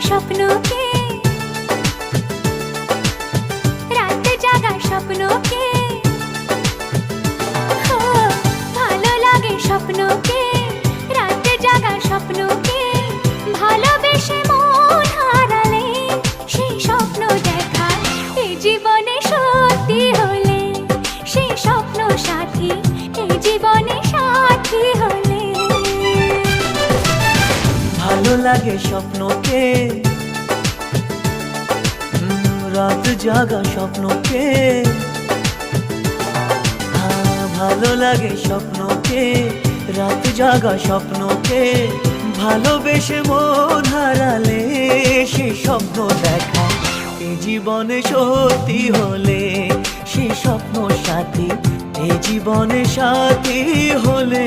স্বপ্নকে, রাত জাগা স্বপ্নকে, ভালো লাগে স্বপ্নকে, রাত জাগা স্বপ্নকে, ভালোবেসে মন হারালে সেই স্বপ্ন দেখা এই জীবনে সত্যি হলে, সেই স্বপ্ন সাথী এই জীবনে সাথী হলে। ভালো লাগে স্বপ্নকে, রাত জাগা স্বপ্নকে, ভালো লাগে স্বপ্নকে, রাত জাগা স্বপ্নকে, ভালোবেসে মন হারালে সেই স্বপ্ন দেখা এই জীবনে সত্যি হলে, সেই স্বপ্ন সাথী এই জীবনে সাথী হলে।